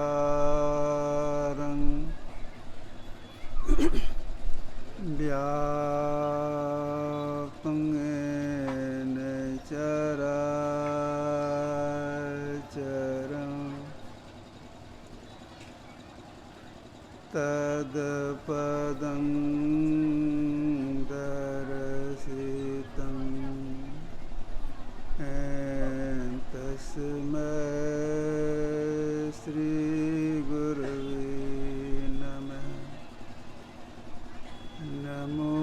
शलाकारं व्याप्तं येन चराचरं तत्पदं दर्शितं तस्मै श्रीगुरवे नमः। नमो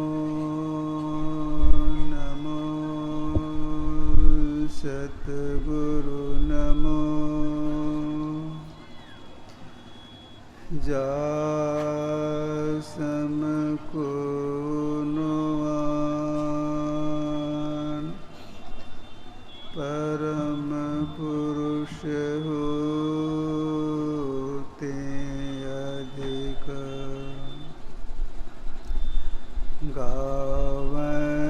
नमो सद्गुरु नमो जासमको नुआन परम पुरुष होते अधिक गावैं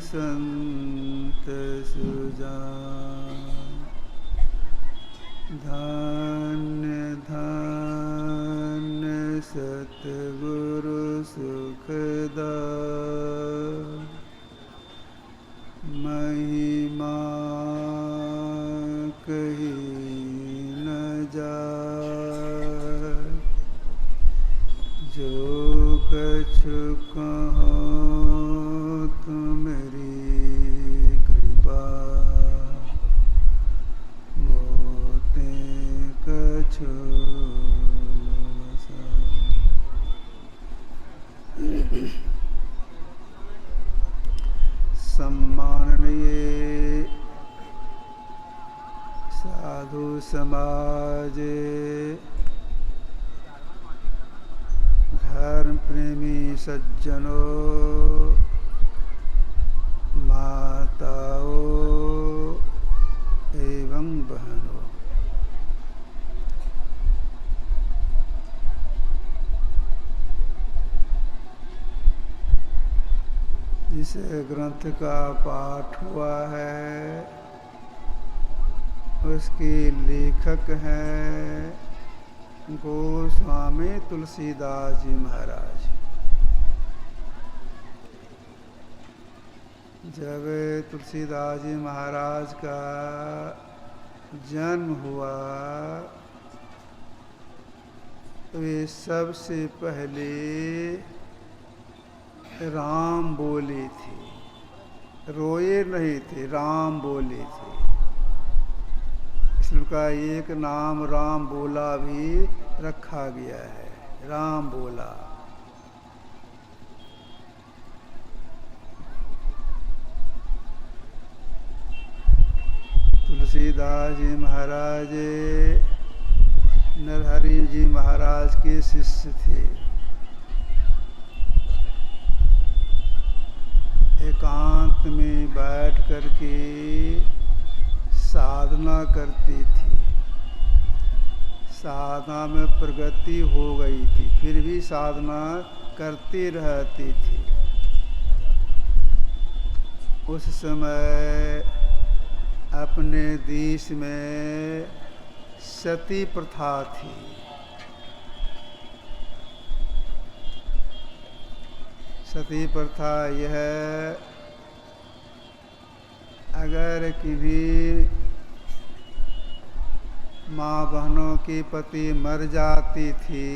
संत सुजान। धन्य धन्य सतगुरु सुखदायक महिमा कही न जाए। जो कछु कहो तुमरी कृपा मोते कछु सम्माननीय साधु समाज, धर्म प्रेमी सज्जनों, माताओं एवं बहनों, जिस ग्रंथ का पाठ हुआ है उसके लेखक हैं गोस्वामी तुलसीदास जी महाराज। जब तुलसीदास जी महाराज का जन्म हुआ तो वे सबसे पहले राम बोले थे, रोए नहीं थे, राम बोले थे। इसलिए उनका एक नाम राम बोला भी रखा गया है, राम बोला। तुलसीदास जी महाराज नरहरि जी महाराज के शिष्य थे। एकांत में बैठ करके साधना करती थी। साधना में प्रगति हो गई थी, फिर भी साधना करती रहती थी। उस समय अपने देश में सती प्रथा थी। सती प्रथा यह, अगर किसी माँ बहनों के पति मर जाती थी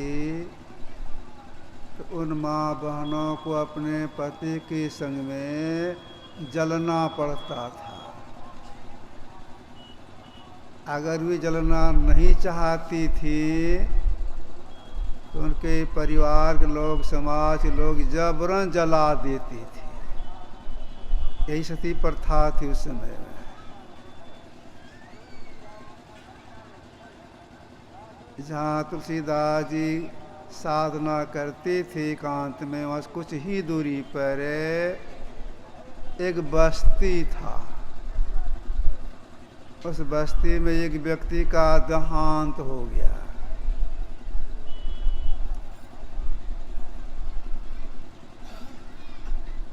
तो उन माँ बहनों को अपने पति के संग में जलना पड़ता था। अगर वे जलना नहीं चाहती थी तो उनके परिवार के लोग, समाज के लोग जबरन जला देती थी। यही सती प्रथा थी उस समय में। जहाँ तुलसीदास जी साधना करते थे एकांत में, वहाँ कुछ ही दूरी पर एक बस्ती था। उस बस्ती में एक व्यक्ति का देहांत हो गया।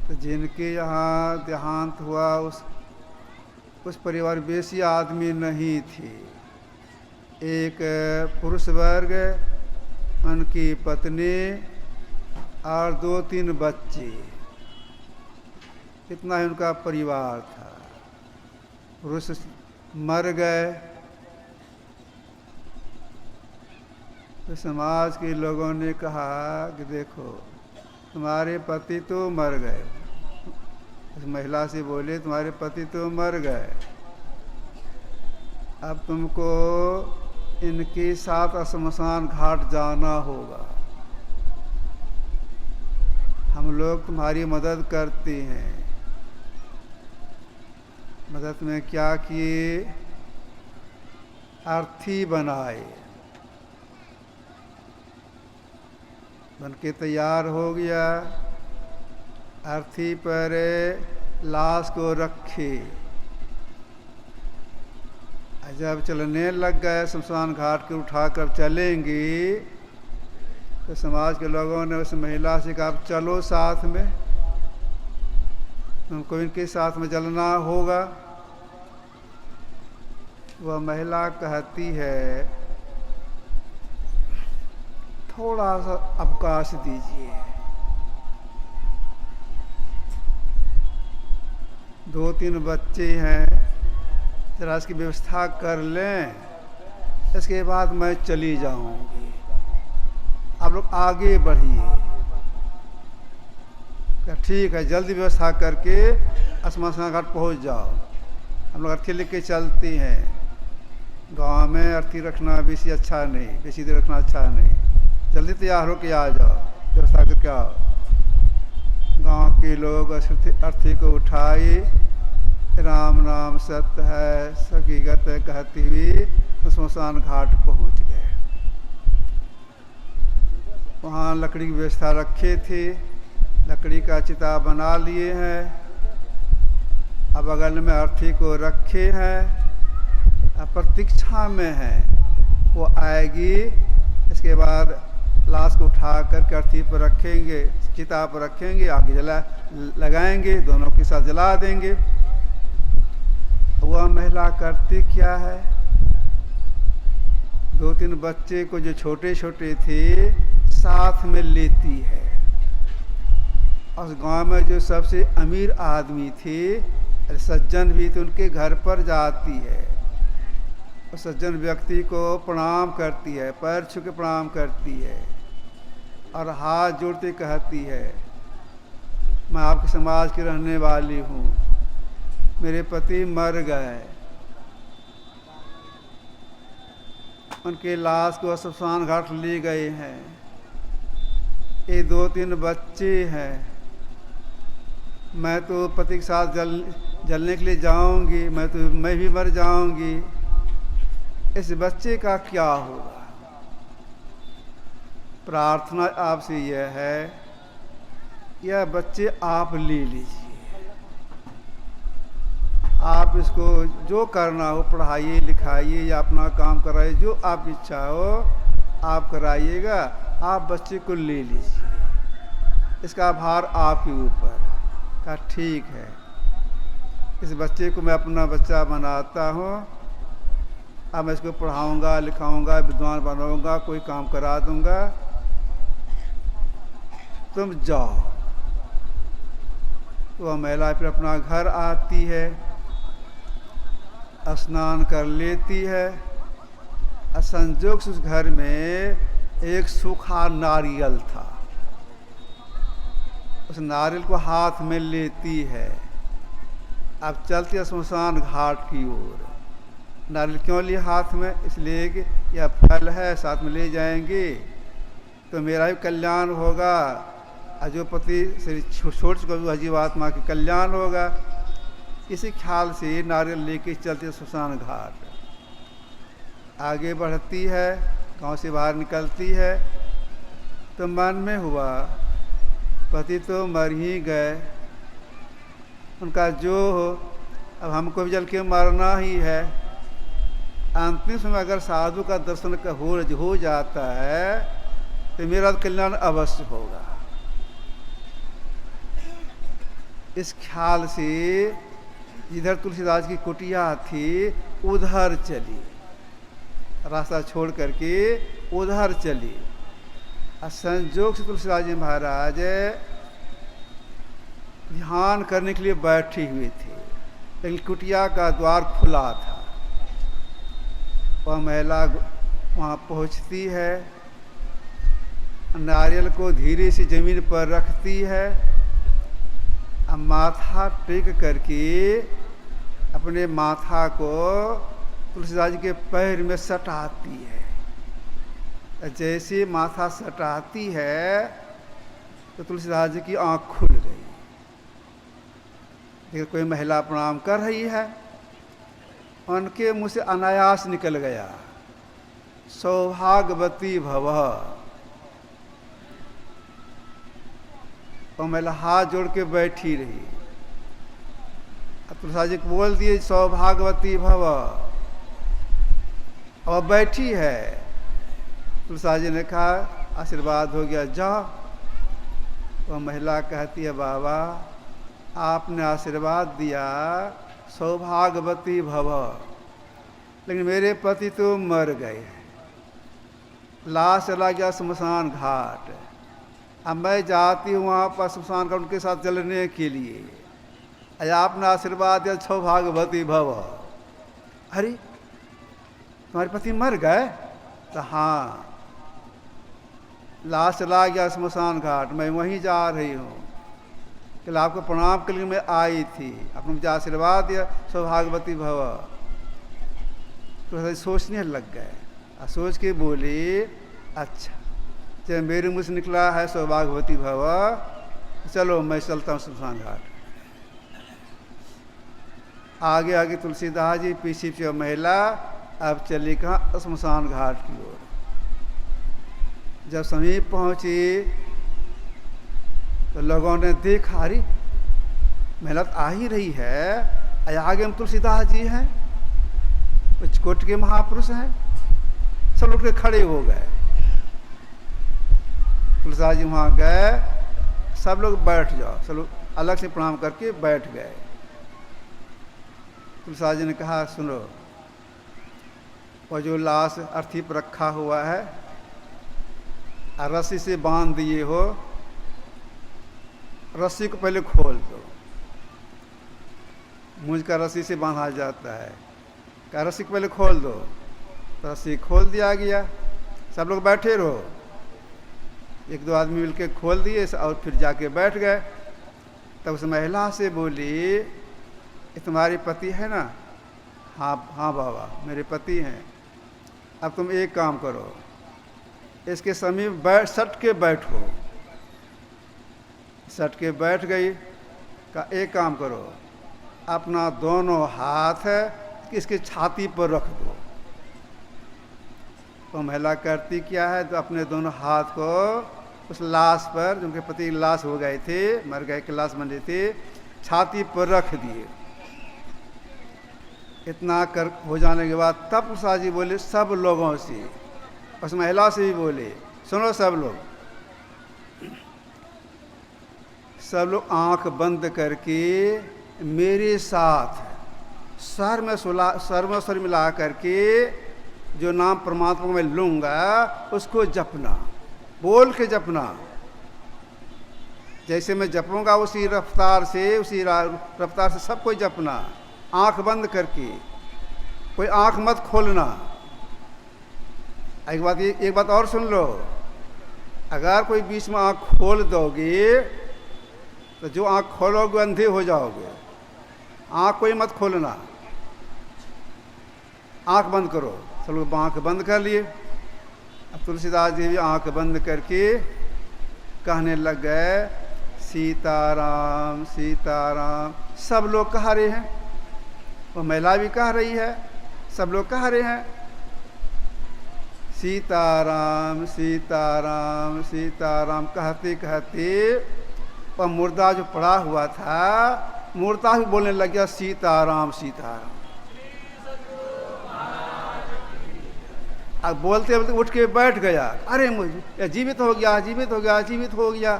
तो जिनके यहाँ देहांत हुआ उस परिवार में बेसी आदमी नहीं थे। एक पुरुष वर्ग, उनकी पत्नी और 2-3 बच्चे, इतना ही उनका परिवार था। पुरुष मर गए तो समाज के लोगों ने कहा कि देखो तुम्हारे पति तो मर गए। उस महिला से बोले तुम्हारे पति तो मर गए, अब तुमको इनके साथ शमशान घाट जाना होगा। हम लोग तुम्हारी मदद करते हैं। मदद में क्या किए, अर्थी बनाए, बनके तैयार हो गया। अर्थी पर लाश को रखे, जब चलने लग गए शमशान घाट के उठाकर चलेंगे तो समाज के लोगों ने उस महिला से कहा चलो साथ में, तुमको इनके साथ में चलना होगा। वह महिला कहती है थोड़ा सा अवकाश दीजिए, 2-3 बच्चे हैं, जरा इसकी व्यवस्था कर लें, इसके बाद मैं चली जाऊंगी, आप लोग आगे बढ़िए। क्या ठीक है, जल्दी व्यवस्था करके शमशान घाट पहुंच जाओ, हम लोग अर्थी लेके चलते हैं। गांव में अर्थी रखना बेसी अच्छा नहीं, बेसी देर रखना अच्छा नहीं, जल्दी तैयार होके आ जाओ, व्यवस्था करके आओ। गांव के लोग अर्थी को उठाए, राम नाम सत्य है हकीकत है कहती हुई शमशान घाट पहुंच गए। वहाँ लकड़ी की व्यवस्था रखे थे, लकड़ी का चिता बना लिए हैं, अब बगल में अर्थी को रखे हैं, अब प्रतीक्षा में है वो आएगी। इसके बाद लाश को उठा कर अर्थी पर रखेंगे, चिता पर रखेंगे, आगे जला लगाएंगे, दोनों के साथ जला देंगे। वह महिला करती क्या है, 2-3 बच्चे को जो छोटे छोटे थे साथ में लेती है। उस गांव में जो सबसे अमीर आदमी थे, सज्जन भी थे, उनके घर पर जाती है। उस सज्जन व्यक्ति को प्रणाम करती है, पैर छू के प्रणाम करती है और हाथ जोड़ते कहती है मैं आपके समाज की रहने वाली हूँ, मेरे पति मर गए, उनके लाश को शमशान घाट ले गए हैं, ये 2-3 बच्चे हैं, मैं तो पति के साथ जलने के लिए जाऊंगी, मैं भी मर जाऊंगी, इस बच्चे का क्या होगा। प्रार्थना आपसे यह है, यह बच्चे आप ले लीजिए, आप इसको जो करना हो पढ़ाइए लिखाइए या अपना काम कराइए, जो आप इच्छा हो आप कराइएगा, आप बच्चे को ले लीजिए, इसका भार आपके ऊपर। कहा ठीक है, इस बच्चे को मैं अपना बच्चा बनाता हूँ, अब मैं इसको पढ़ाऊँगा लिखाऊँगा, विद्वान बनाऊँगा, कोई काम करा दूँगा, तुम जाओ। तो वह महिला फिर अपना घर आती है, स्नान कर लेती है, संजोग से उस घर में एक सूखा नारियल था, उस नारियल को हाथ में लेती है, अब चलती है शमशान घाट की ओर। नारियल क्यों लिए हाथ में, इसलिए कि यह फल है, साथ में ले जाएंगे तो मेरा भी कल्याण होगा, जो पति से छोड़ चुका जीवात्मा के कल्याण होगा। इसी ख्याल से नारियल लेके चलती है शमशान घाट। आगे बढ़ती है, गांव से बाहर निकलती है तो मन में हुआ पति तो मर ही गए, उनका जो हो, अब हमको भी जल के मरना ही है। अंतिम समय अगर साधु का दर्शन हो जाता है तो मेरा कल्याण अवश्य होगा। इस ख्याल से जिधर तुलसीदास की कुटिया थी उधर चली, रास्ता छोड़ करके उधर चली। संजोग से तुलसीदास जी महाराज ध्यान करने के लिए बैठी हुई थी, लेकिन कुटिया का द्वार खुला था। वह महिला वहाँ पहुँचती है, नारियल को धीरे से जमीन पर रखती है, अब माथा टेक करके अपने माथा को तुलसीदास जी के पैर में सटाती है। जैसे माथा सटाती है तो तुलसीदास जी की आंख खुल गई। देखिए कोई महिला प्रणाम कर रही है, उनके मुंह से अनायास निकल गया, सौभाग्यवती भव। और महिला हाथ जोड़ के बैठी रही। अब तुलसीदास जी को बोल दिए सौभाग्यवती भव, और बैठी है। तुलसीदास जी ने कहा आशीर्वाद हो गया, जाओ। वह महिला कहती है बाबा आपने आशीर्वाद दिया सौभाग्यवती भव, लेकिन मेरे पति तो मर गए, लाश चला गया शमशान घाट। अब मैं जाती हूँ वहाँ पर शमशान घाट उनके साथ जलने के लिए, अरे आपने आशीर्वाद दिया सौभाग्यवती भव। अरे तुम्हारे पति मर गए? तो हाँ, लाश चला गया शमशान घाट, मैं वहीं जा रही हूँ, कल आपको प्रणाम के लिए मैं आई थी, आपने मुझे आशीर्वाद दिया सौभाग्यवती भव। तो सोचने लग गए, सोच के बोली अच्छा जब मेरे मुँह से निकला है सौभाग्यवती भव, चलो मैं चलता हूँ शमशान घाट। आगे आगे तुलसीदास जी, पीछे पीछे महिला, अब चली कहाँ शमशान घाट की ओर। जब समीप पहुंची तो लोगों ने देखा अरे महिला तो आ ही रही है, आगे में तुलसीदास जी हैं, कुछ कोट के महापुरुष हैं। सब लोग खड़े हो गए। तुलसीदास जी वहाँ गए, सब लोग बैठ जाओ, सब लोग अलग से प्रणाम करके बैठ गए। तुलसीदास जी ने कहा सुनो, वो जो लाश अर्थी पर रखा हुआ है, रस्सी से बांध दिए हो, रस्सी को पहले खोल दो। मुझ का रस्सी से बांधा जाता है, क्या रस्सी को पहले खोल दो। तो रस्सी खोल दिया गया, सब लोग बैठे रहो। एक दो आदमी मिलके खोल दिए और फिर जाके बैठ गए। तब उस महिला से बोली ये तुम्हारे पति है ना? हाँ हाँ बाबा मेरे पति हैं। अब तुम एक काम करो, इसके समीप सट के बैठो। सट के बैठ गई। का एक काम करो, अपना दोनों हाथ इसके छाती पर रख दो। तो महिला करती क्या है, तो अपने दोनों हाथ को उस लाश पर, जिनके पति की लाश हो गए थे, मर गए की लाश बन रही थी, छाती पर रख दिए। इतना कर हो जाने के बाद तब तुलसीदास जी बोले सब लोगों से, उस महिला से भी बोले सुनो सब लोग आंख बंद करके मेरे साथ सर में सर मिला करके जो नाम परमात्मा को मैं लूँगा उसको जपना, बोल के जपना। जैसे मैं जपूँगा उसी रफ्तार से सबको जपना, आंख बंद करके, कोई आंख मत खोलना। एक बात और सुन लो, अगर कोई बीच में आंख खोल दोगे तो जो आंख खोलोगे अंधे हो जाओगे। आंख कोई मत खोलना, आंख बंद करो। सब लोग आंख बंद कर लिए। अब तुलसीदास जी भी आंख बंद करके कहने लग गए सीताराम सीताराम। सब लोग कह रहे हैं, वो महिला भी कह रही है, सब लोग कह रहे हैं सीताराम सीताराम सीताराम। कहते कहते वह मुर्दा जो पड़ा हुआ था, मुर्दा भी बोलने लग गया सीताराम सीताराम। अब बोलते बोलते उठ के बैठ गया। अरे मुझे जीवित हो गया, जीवित हो गया, जीवित हो गया।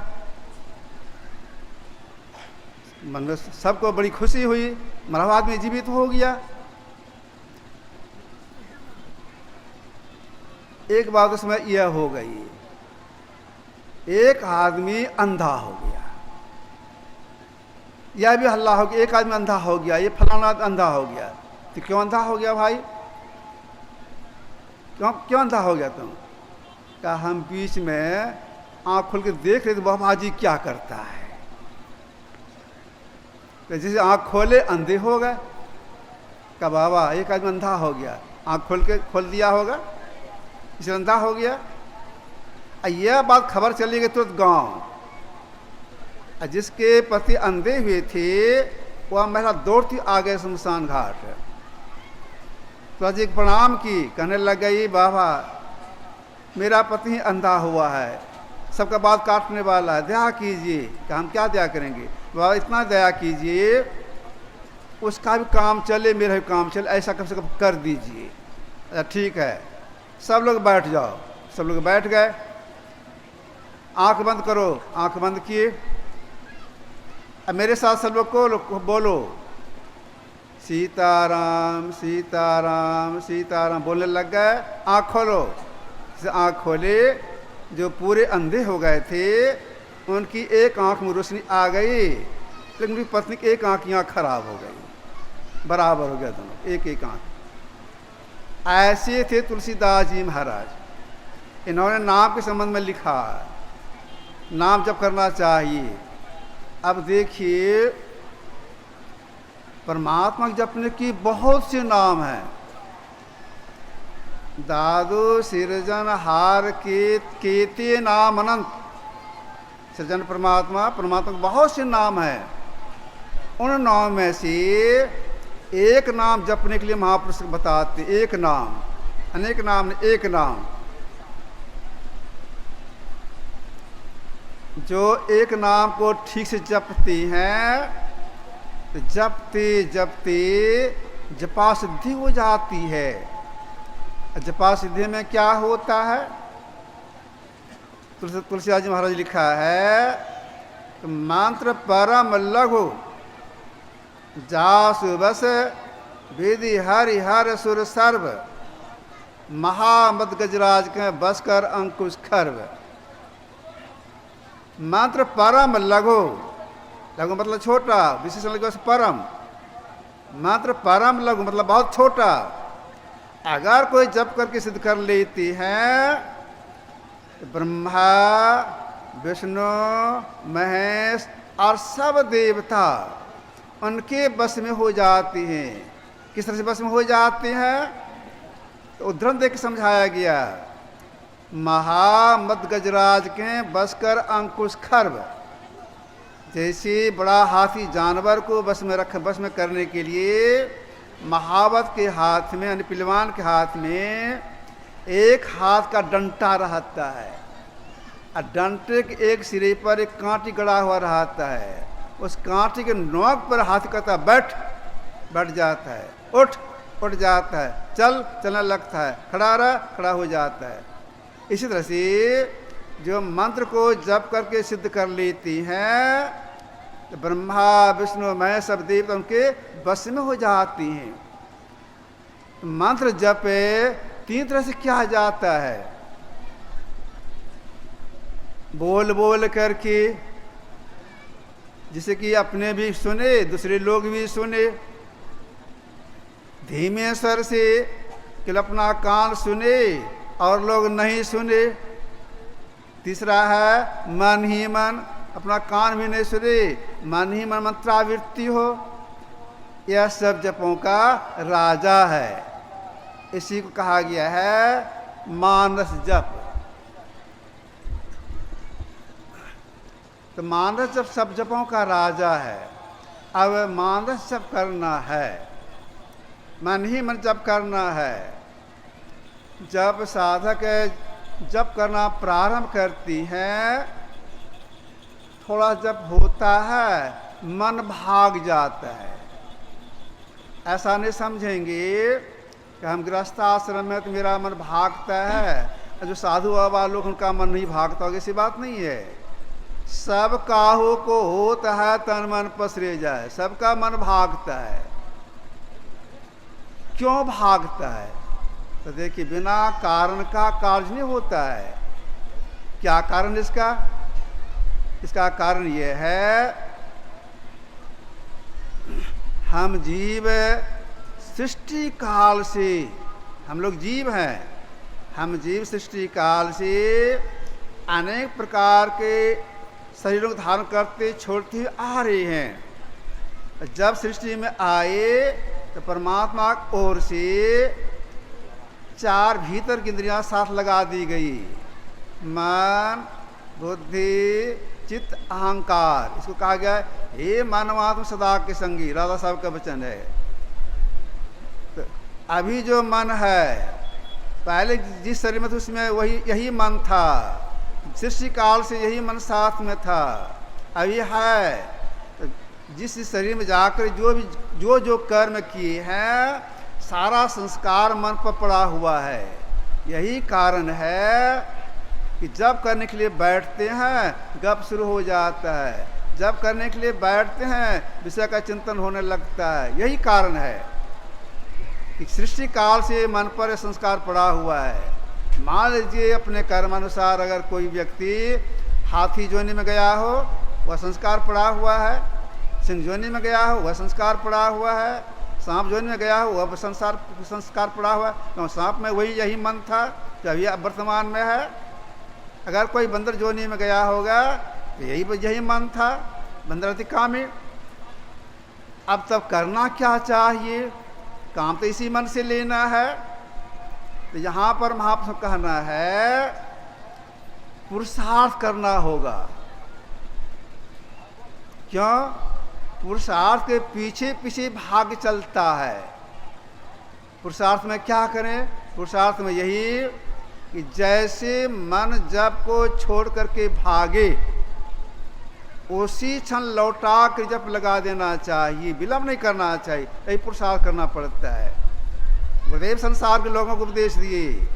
मन में सबको बड़ी खुशी हुई, मरा हुआ आदमी जीवित हो गया। एक बात उसमें यह हो गई, एक आदमी अंधा हो गया, यह भी हल्ला हो गया, एक आदमी अंधा हो गया, ये फलाना अंधा हो गया। तो क्यों अंधा हो गया भाई, क्यों अंधा हो गया तुम? क्या हम बीच में आँख खोल के देख रहे थे बाबा जी क्या करता है, तो जैसे आँख खोले अंधे हो गए। क्या बाबा एक आदमी अंधा हो गया, आँख खोल दिया होगा, इसे अंधा हो गया। यह बात खबर चली गई तुरंत गांव। जिसके पति अंधे हुए थे वह महिला दौड़ती आ गए शमशान घाट, तो जी प्रणाम की, कहने लग गई बाबा मेरा पति अंधा हुआ है, सबका बात काटने वाला है, दया कीजिए। कि हम क्या दया करेंगे बाबा, इतना दया कीजिए उसका भी काम चले मेरा भी काम चले, ऐसा कम से कम कर दीजिए। अच्छा ठीक है, सब लोग बैठ जाओ। सब लोग बैठ गए, आंख बंद करो, आंख बंद किए। अब मेरे साथ सब लोग को बोलो सीताराम सीताराम सीताराम बोलने लग गए। आँख खोलो, आँख खोले। जो पूरे अंधे हो गए थे उनकी एक आँख में रोशनी आ गई, लेकिन उनकी पत्नी की एक आँख यहाँ खराब हो गई, बराबर हो गया दोनों, एक एक आँख। ऐसे थे तुलसीदास जी महाराज। इन्होंने नाम के संबंध में लिखा, नाम जप करना चाहिए। अब देखिए परमात्मा के जपने की बहुत से नाम हैं। दादू सृजन हार केते नाम अनंत। सृजन परमात्मा, परमात्मा के बहुत से नाम हैं। उन नाम में से एक नाम जपने के लिए महापुरुष बताते, एक नाम, अनेक नाम ने एक नाम। जो एक नाम को ठीक से जपती हैं तो जपते जपते जपा सिद्धि हो जाती है। जपा सिद्धि में क्या होता है? तुलसीदास जी महाराज लिखा है तो मंत्र परम लघु जासु बस विधि हरि हर सुर सर्व महामद गजराज के बस कर अंकुश खर्व। मंत्र परम लघु, लघु मतलब छोटा, विशेषण लघु परम। मंत्र परम लघु मतलब बहुत छोटा। अगर कोई जप करके सिद्ध कर लेती है तो ब्रह्मा विष्णु महेश और सब देवता उनके बस में हो जाती हैं। किस तरह से बस में हो जाते हैं तो उदाहरण देकर समझाया गया। महामद गजराज के बस कर अंकुश खर्व। जैसे बड़ा हाथी जानवर को बस में करने के लिए महावत के हाथ में यानी पहलवान के हाथ में एक हाथ का डंटा रहता है और डंटे के एक सिरे पर एक कांटी गड़ा हुआ रहता है। उस कांटी के नोक पर हाथ कहता बैठ जाता है, उठ जाता है, चलने लगता है, खड़ा रहा, खड़ा हो जाता है। इसी तरह से जो मंत्र को जप करके सिद्ध कर लेती हैं तो ब्रह्मा विष्णु महेश सब देवता उनके बस में हो जाती हैं। तो मंत्र जप तीन तरह से किया जाता है। बोल बोल करके, जिसे कि अपने भी सुने दूसरे लोग भी सुने। धीमे स्वर से कि अपना कान सुने और लोग नहीं सुने। तीसरा है मन ही मन, अपना कान भी नहीं सुने, मन ही मन मंत्रावृत्ति हो। यह सब जपों का राजा है। इसी को कहा गया है मानस जप। तो मानस जप सब जपों का राजा है। अब मानस जप करना है, मन ही मन जप करना है। जब साधक जप करना प्रारंभ करती है, थोड़ा जप होता है मन भाग जाता है। ऐसा नहीं समझेंगे कि हम गृहस्थ आश्रम में तो मेरा मन भागता है, जो साधु बाबा लोग उनका मन नहीं भागता होगा, ऐसी बात नहीं है। सब काहू को होता है तन मन पसरे जाए, सबका मन भागता है। क्यों भागता है? तो देखिए, बिना कारण का कार्य नहीं होता है। क्या कारण इसका? इसका कारण यह है, हम जीव सृष्टि काल से, हम लोग जीव हैं, हम जीव सृष्टि काल से अनेक प्रकार के शरीरों को धारण करते छोड़ते हुए आ रहे हैं। जब सृष्टि में आए तो परमात्मा की ओर से 4 भीतर की इंद्रियां साथ लगा दी गई, मन, बुद्धि, चित्त, अहंकार। इसको कहा गया हे मानवात्म सदा के संगी, राधा साहब का वचन है। तो अभी जो मन है, पहले जिस शरीर में था उसमें यही मन था, सृष्टि काल से यही मन साथ में था, अभी है। तो जिस शरीर में जाकर जो कर्म किए हैं, सारा संस्कार मन पर पड़ा हुआ है। यही कारण है कि जब करने के लिए बैठते हैं गप शुरू हो जाता है, जब करने के लिए बैठते हैं विषय का चिंतन होने लगता है। यही कारण है कि सृष्टि काल से मन पर संस्कार पड़ा हुआ है। मान लीजिए अपने कर्मानुसार अगर कोई व्यक्ति हाथी जोनी में गया हो, वह संस्कार पड़ा हुआ है, सिंह जोनी में गया हो वह संस्कार पड़ा हुआ है, सांप जोनी में गया हो वह संस्कार पड़ा हुआ है। तो सांप में यही मन था जो अभी वर्तमान में है। अगर कोई बंदर जोनी में गया होगा तो यही मन था, बंदरति कामी। अब तब करना क्या चाहिए? काम तो इसी मन से लेना है। तो यहाँ पर महापुरुष कहना है पुरुषार्थ करना होगा। क्यों? पुरुषार्थ के पीछे पीछे भाग चलता है। पुरुषार्थ में क्या करें? पुरुषार्थ में यही कि जैसे मन जप को छोड़ करके भागे, उसी क्षण लौटा कर जप लगा देना चाहिए, विलंब नहीं करना चाहिए। यही पुरुषार्थ करना पड़ता है। गुरुदेव संसार के लोगों को उपदेश दिए,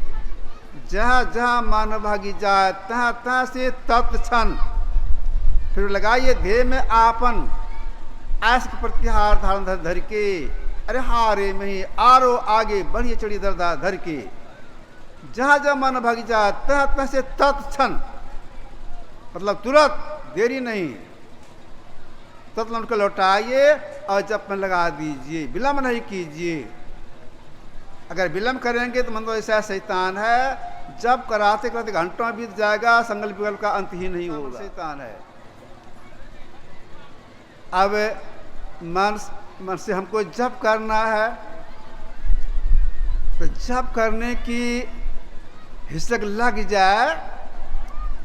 जहाँ जहाँ मन भागी जाए तहाँ तहाँ से तत्क्षण फिर लगाइए ध्येय में आपन, ऐसे प्रतिहार धारण धर के, अरे हारे में आरो आगे बढ़िए चढ़ी दरदा धर के। जहाँ जहाँ मन भागी जाए तहाँ तहाँ से तत्क्षण, मतलब तुरंत, देरी नहीं, तत्क्षण को लौटाइए और जप में लगा दीजिए, विलंब नहीं कीजिए। अगर विलंब करेंगे तो मन तो ऐसा शैतान है, जब कराते कराते घंटों बीत जाएगा, संकल्प विकल्प का अंत ही नहीं होगा। शैतान है। अब मन से हमको जप करना है, तो जप करने की हिस्सक लग जाए,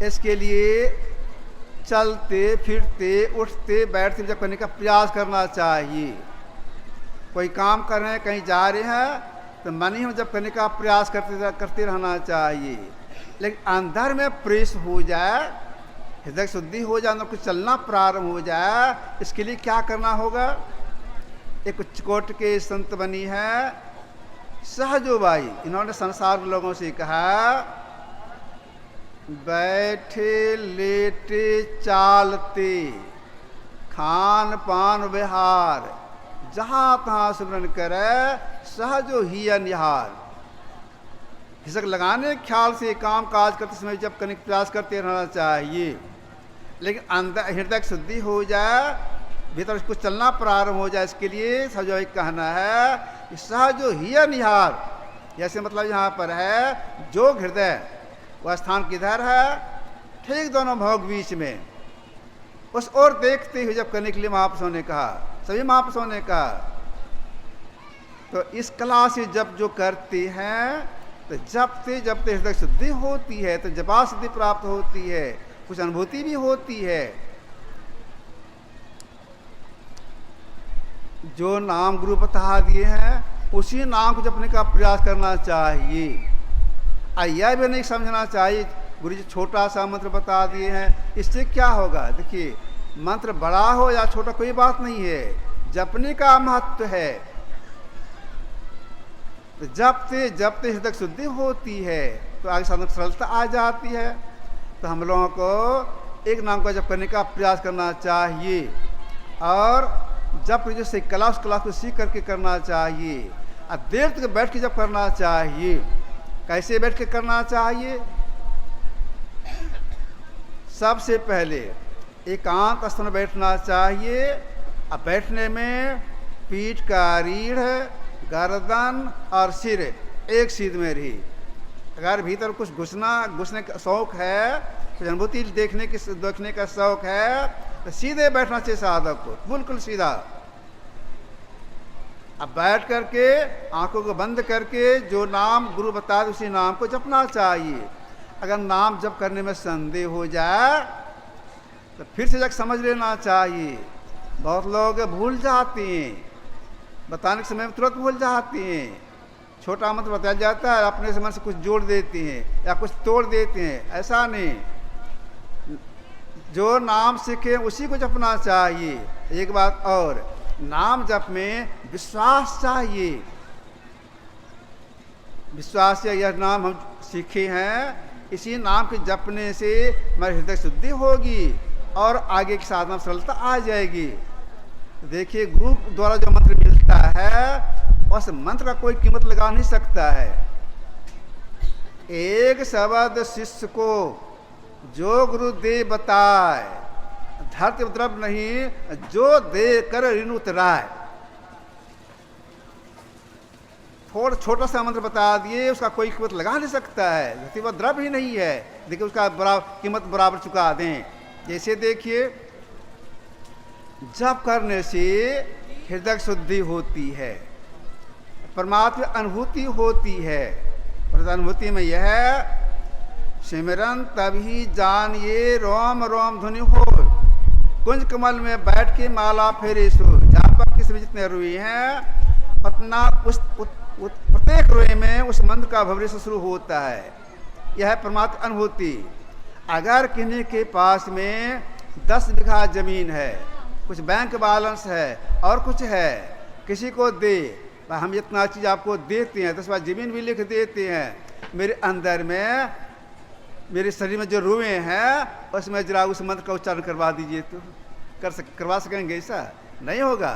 इसके लिए चलते फिरते उठते बैठते जप करने का प्रयास करना चाहिए। कोई काम कर रहे हैं, कहीं जा रहे हैं, तो मन ही में जप करने का प्रयास करते रहना चाहिए। लेकिन अंदर में प्रेस हो जाए, हृदय शुद्धि हो जाए, अंदर कुछ चलना प्रारंभ हो जाए, इसके लिए क्या करना होगा? एक उच्चकोट के संत बनी है सहजोबाई, इन्होंने संसार के लोगों से कहा, बैठे लेटे चालते खान पान विहार, जहाँ तहाँ सुमरन करे सहजो ही निहार। हिसक लगाने ख्याल से काम काज करते समय जब करने का प्रयास करते रहना चाहिए। लेकिन अंदर हृदय की शुद्धि हो जाए, भीतर कुछ चलना प्रारंभ हो जाए, इसके लिए सहजो कहना है कि सहजो ही निहार। जैसे मतलब यहाँ पर है जो हृदय, वह स्थान किधर है? ठीक दोनों भाव के बीच में, उस ओर देखते हुए जब करने के लिए महापुरुषों ने कहा, सभी महापुरुषों ने कहा। तो इस कला से जब जो करते हैं, तो जपते जपते हृदय शुद्धि होती है, तो जपा सिद्धि प्राप्त होती है, कुछ अनुभूति भी होती है। जो नाम गुरु बता दिए हैं, उसी नाम को जपने का प्रयास करना चाहिए। यह भी नहीं समझना चाहिए गुरु जी छोटा सा मंत्र बता दिए हैं, इससे क्या होगा? देखिए, मंत्र बड़ा हो या छोटा कोई बात नहीं है, जपने का महत्व है। तो जपते जपते हृदय शुद्धि होती है, तो आगे साधन सरलता आ जाती है। तो हम लोगों को एक नाम का जप करने का प्रयास करना चाहिए। और जब जो से क्लास को सीख करके करना चाहिए। और देर तक बैठ के जब करना चाहिए। कैसे बैठ के करना चाहिए? सबसे पहले एकांत स्थान में बैठना चाहिए। अब बैठने में पीठ का रीढ़, गर्दन और सिर एक सीध में रही। अगर भीतर कुछ घुसने का शौक है, कुछ अनुभूति देखने का शौक है, तो सीधे बैठना चाहिए साधक को, बिल्कुल सीधा। अब बैठ करके आंखों को बंद करके जो नाम गुरु बता दे उसी नाम को जपना चाहिए। अगर नाम जप करने में संदेह हो जाए तो फिर से जाकर समझ लेना चाहिए। बहुत लोग भूल जाते हैं, बताने के समय में तुरंत भूल जाते हैं। छोटा मंत्र बताया जाता है, अपने समय से कुछ जोड़ देते हैं या कुछ तोड़ देते हैं। ऐसा नहीं, जो नाम सीखे उसी को जपना चाहिए। एक बात और, नाम जप में विश्वास चाहिए। विश्वास से यह नाम हम सीखे हैं, इसी नाम के जपने से हमारी हृदय शुद्धि होगी और आगे की साधना सरलता आ जाएगी। देखिए, गुरु द्वारा जो मंत्र मिलता है उस मंत्र का कोई कीमत लगा नहीं सकता है। एक शब्द शिष्य को जो गुरुदेव बताए, धरती द्रव नहीं, जो दे कर ऋण उतराए। थोड़ा छोटा सा मंत्र बता दिए, उसका कोई कीमत लगा नहीं सकता है। धरती पर द्रव ही नहीं है, देखिए उसका कीमत बराबर चुका दें। जैसे देखिए, जप करने से हृदय शुद्धि होती है, परमात्मा अनुभूति होती है। और अनुभूति में यह सिमरन तभी जानिए रोम रोम धुनि हो, कुंज कमल में बैठ के माला फेरे सो। जहाँ पर किसी जितने रुई हैं, अपना उस प्रत्येक रोए में उस मंत्र का भविष्य शुरू होता है। यह है परमात्मा अनुभूति। अगर किन्हीं के पास में 10 बीघा जमीन है, कुछ बैंक बैलेंस है और कुछ है, किसी को दे, हम इतना चीज़ आपको देते हैं, 10 बार जमीन भी लिख देते हैं, मेरे अंदर में, मेरे शरीर में जो रुएं हैं उसमें जरा उस मंत्र का उच्चारण करवा दीजिए, तो करवा सकेंगे? ऐसा नहीं होगा।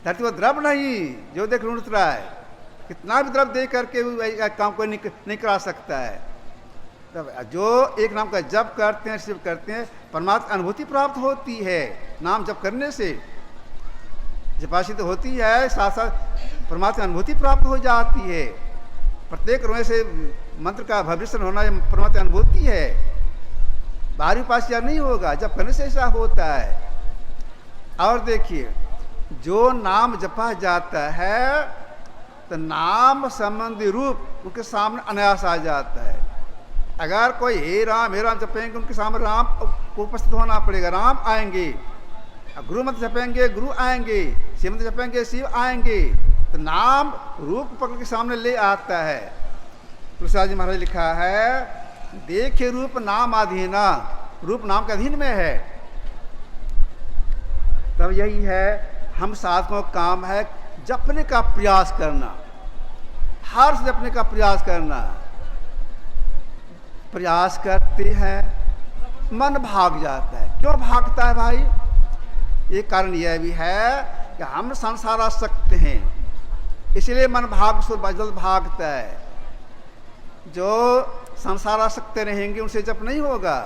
धरती पर द्रव नहीं, जो देख ऋण उतरा है, कितना भी द्रव दे करके काम कोई नहीं करा सकता है। तब जो एक नाम का जप करते हैं, शिव करते हैं, परमात्मा अनुभूति प्राप्त होती है। नाम जप करने से जपाशी तो होती है, साथ साथ परमात्मा अनुभूति प्राप्त हो जाती है। प्रत्येक रोए से मंत्र का भविष्य होना परमात्मा अनुभूति है, बाहरी उपास्य नहीं होगा। जप करने से ऐसा होता है। और देखिए, जो नाम जपा जाता है तो नाम संबंधी रूप उनके सामने अनायास आ जाता है। अगर कोई हे राम जपेंगे, उनके सामने राम को उपस्थित होना पड़ेगा, राम आएंगे। गुरु मंत्र जपेंगे, गुरु आएंगे। शिव मंत्र जपेंगे, शिव आएंगे। तो नाम रूप पकड़ के सामने ले आता है। तुलसीदास जी महाराज लिखा है, देखे रूप नाम अधीना, रूप नाम के अधीन में है। तब यही है, हम साधकों का काम है जपने का प्रयास करना, हर से जपने का प्रयास करना। प्रयास करते हैं, मन भाग जाता है। क्यों भागता है भाई? एक कारण यह भी है कि हम संसारासक्त हैं, इसलिए मन जल्द भागता है। जो संसारासक्त रहेंगे उनसे जप नहीं होगा।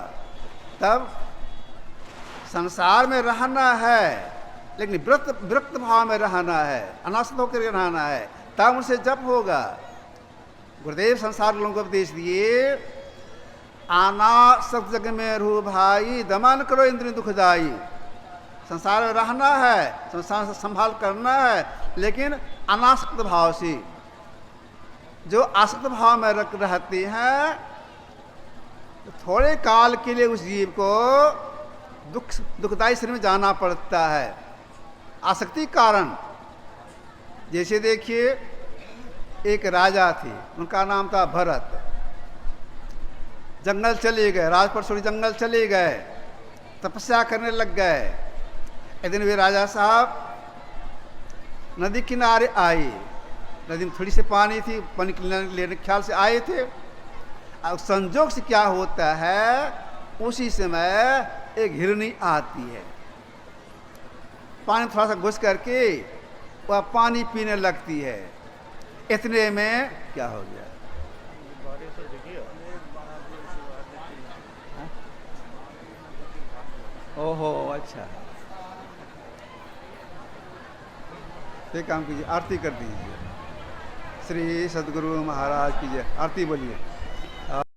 तब संसार में रहना है, लेकिन विरक्त भाव में रहना है, अनासक्त होकर रहना है, तब उनसे जप होगा। गुरुदेव संसार लोगों को उपदेश दिए, अनासक्त जग में रू भाई, दमन करो इंद्रिय दुखदाई। संसार में रहना है, संसार से संभाल करना है, लेकिन अनासक्त भाव से। जो आसक्त भाव में रहते हैं, तो थोड़े काल के लिए उस जीव को दुखदायी शरीर में जाना पड़ता है, आसक्ति कारण। जैसे देखिए, एक राजा थे, उनका नाम था भरत। जंगल चले गए, राजपट छोड़ी जंगल चले गए, तपस्या करने लग गए। एक दिन वे राजा साहब नदी किनारे आए। नदी में थोड़ी सी पानी थी, पानी लेने के ख्याल से आए थे। और संजोग से क्या होता है, उसी समय एक हिरनी आती है, पानी थोड़ा सा घुस करके वह पानी पीने लगती है। इतने में क्या हो गया? ओहो, अच्छा, एक काम कीजिए, आरती कर दीजिए। श्री सद्गुरु महाराज की जय। आरती बोलिए।